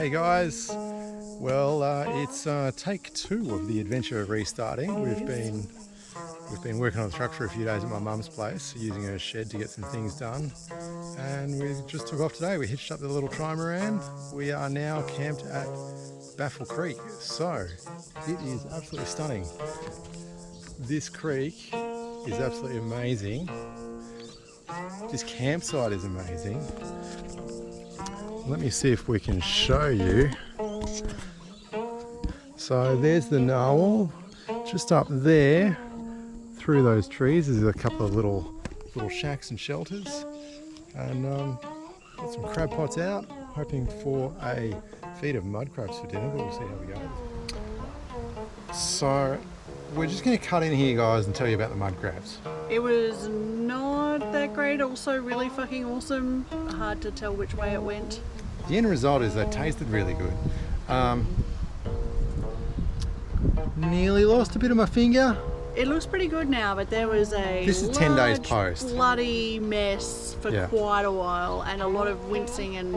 Hey guys, well it's take 2 of the adventure of restarting. We've been working on the truck for a few days at my mum's place, using her shed to get some things done, and we just took off today. We hitched up the little trimaran. We are now camped at Baffle Creek, so it is absolutely stunning. This creek is absolutely amazing. This campsite is amazing. Let me see if we can show you. So there's the Gnarwhal, just up there through those trees. There's a couple of little shacks and shelters, and got some crab pots out, hoping for a feed of mud crabs for dinner, but we'll see how we go. So we're just going to cut in here, guys, and tell you about the mud crabs. It was not that great, also really fucking awesome. Hard to tell which way it went. The end result is they tasted really good. Nearly lost a bit of my finger. It looks pretty good now, but there was a This is 10 days post. bloody mess for quite a while, and a lot of wincing and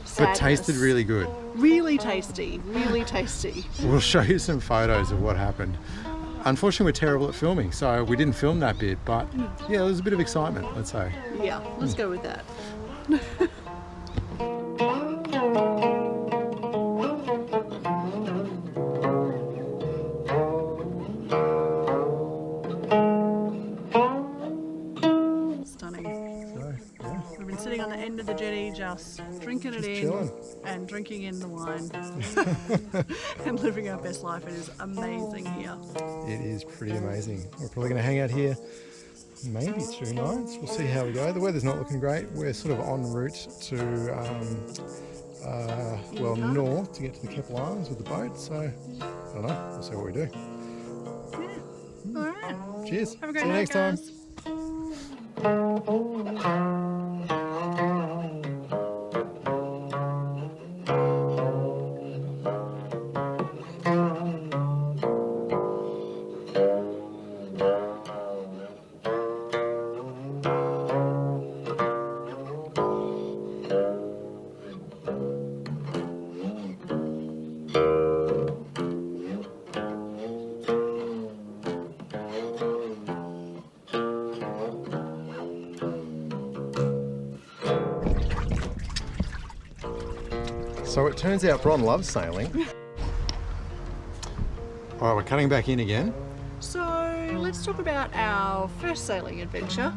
sadness. But tasted really good. Really tasty, really tasty. We'll show you some photos of what happened. Unfortunately, we're terrible at filming, so we didn't film that bit, but yeah, there was a bit of excitement, let's say. Yeah, let's go with that. Sitting on the end of the jetty, just drinking it in, chilling. And drinking in the wine and living our best life. It is amazing here. It is pretty amazing. We're probably going to hang out here maybe 2 nights. We'll see how we go. The weather's not looking great. We're sort of en route to north to get to the Keppel Islands with the boat. So I don't know. We'll see what we do. Yeah. All right. Cheers. Have a great see you night, next guys. time. So it turns out Bron loves sailing. All right, we're cutting back in again. So let's talk about our first sailing adventure.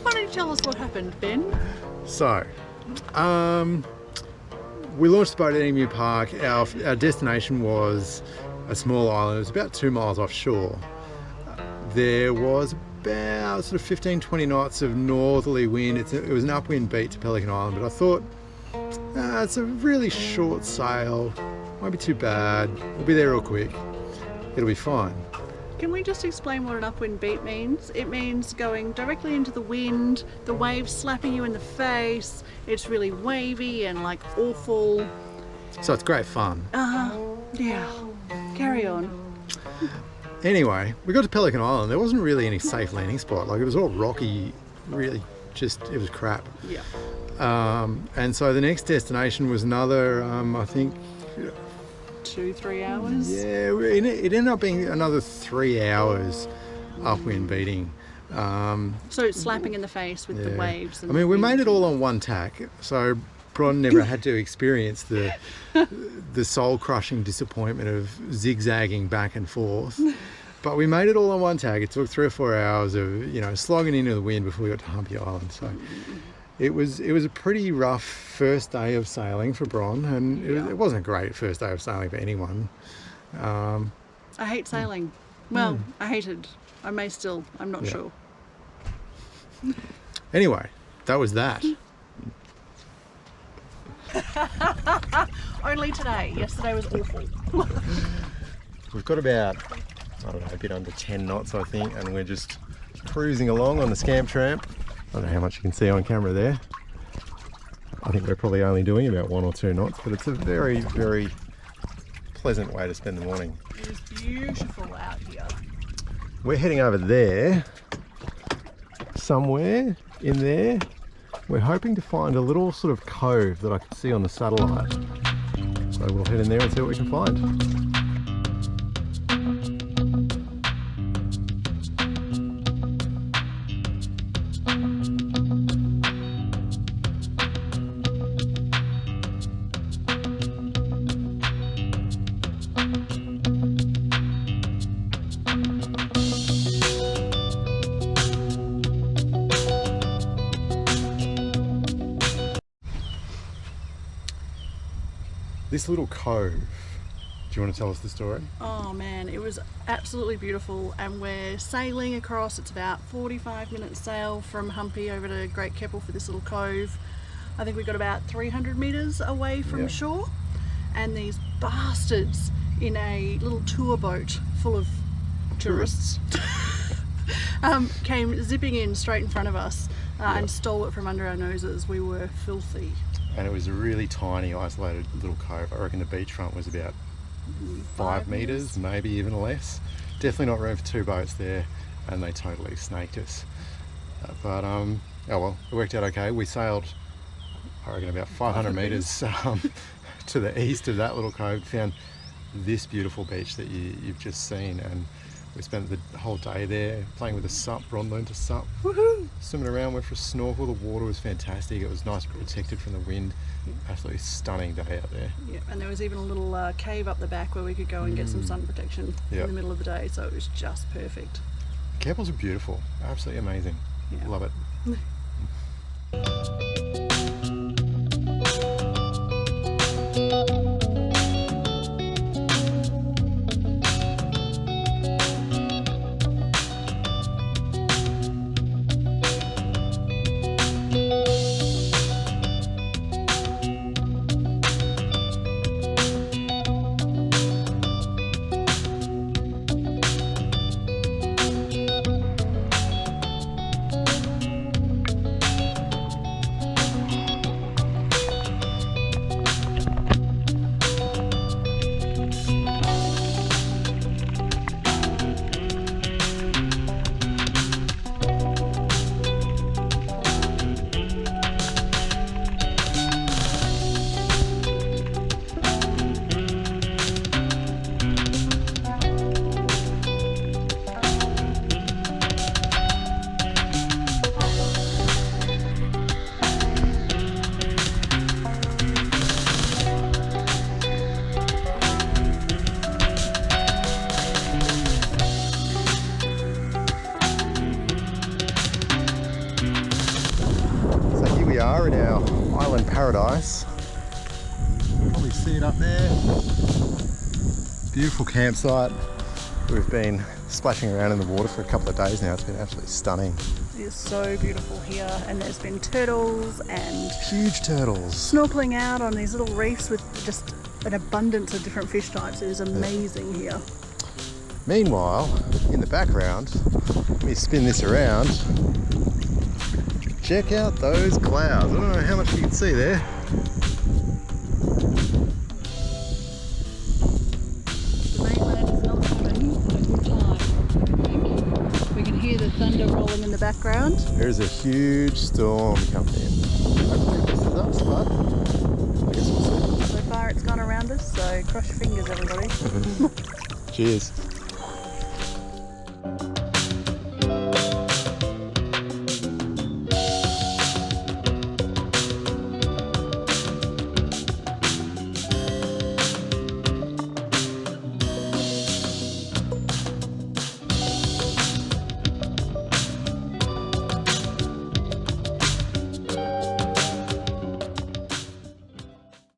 Why don't you tell us what happened, Ben? So, we launched the boat at Emu Park. Our destination was a small island. It was about 2 miles offshore. There was about sort of 15-20 knots of northerly wind. It was an upwind beat to Pelican Island, but I thought it's a really short sail, won't be too bad. We'll be there real quick. It'll be fine. Can we just explain what an upwind beat means? It means going directly into the wind, the waves slapping you in the face. It's really wavy and like awful. So it's great fun. Yeah. Carry on. Anyway, we got to Pelican Island. There wasn't really any safe landing spot. Like, it was all rocky, really it was crap. Yeah. And so the next destination was another, I think... 2-3 hours? Yeah, it ended up being another 3 hours upwind beating. So it's slapping in the face with the waves. And I mean, we made it all on one tack, so Bron never had to experience the soul-crushing disappointment of zigzagging back and forth. But we made it all on one tack. It took 3 or 4 hours of slogging into the wind before we got to Humpy Island. So it was a pretty rough first day of sailing for Bron, and it wasn't a great first day of sailing for anyone. I hate sailing. Well, I hated. I may still. I'm not sure. Anyway, that was that. Only today. Yesterday was awful. We've got about, I don't know, a bit under 10 knots, I think, and we're just cruising along on the Scamp Tramp. I don't know how much you can see on camera there. I think we're probably only doing about 1 or 2 knots, but it's a very, very pleasant way to spend the morning. It is beautiful out here. We're heading over there, somewhere in there, we're hoping to find a little sort of cove that I can see on the satellite. So we'll head in there and see what we can find. This little cove, do you want to tell us the story? Oh man, it was absolutely beautiful, and we're sailing across. It's about 45-minute sail from Humpy over to Great Keppel for this little cove. I think we got about 300 metres away from shore, and these bastards in a little tour boat full of tourists came zipping in straight in front of us and stole it from under our noses. We were filthy. And it was a really tiny, isolated little cove. I reckon the beachfront was about 5 metres, maybe even less. Definitely not room for 2 boats there, and they totally snaked us. But oh well, it worked out okay. We sailed, I reckon, about 500 metres to the east of that little cove, found this beautiful beach that you've just seen, and we spent the whole day there playing with the sup. Ron learned to sup. Woohoo! Swimming around, went for a snorkel. The water was fantastic. It was nice, protected from the wind. Absolutely stunning day out there. Yeah, and there was even a little cave up the back where we could go and get some sun protection in the middle of the day, so it was just perfect. Keppels are beautiful. Absolutely amazing. Yeah. Love it. We are in our island paradise. You can probably see it up there. Beautiful campsite. We've been splashing around in the water for a couple of days now. It's been absolutely stunning. It is so beautiful here, and there's been turtles and huge turtles snorkeling out on these little reefs with just an abundance of different fish types. It is amazing here. Meanwhile, in the background, let me spin this around. Check out those clouds. I don't know how much you can see there. The mainland is not having a good time. We can hear the thunder rolling in the background. There's a huge storm coming in. Hopefully this is us, but I guess we'll see. So far it's gone around us, so cross your fingers, everybody. Cheers.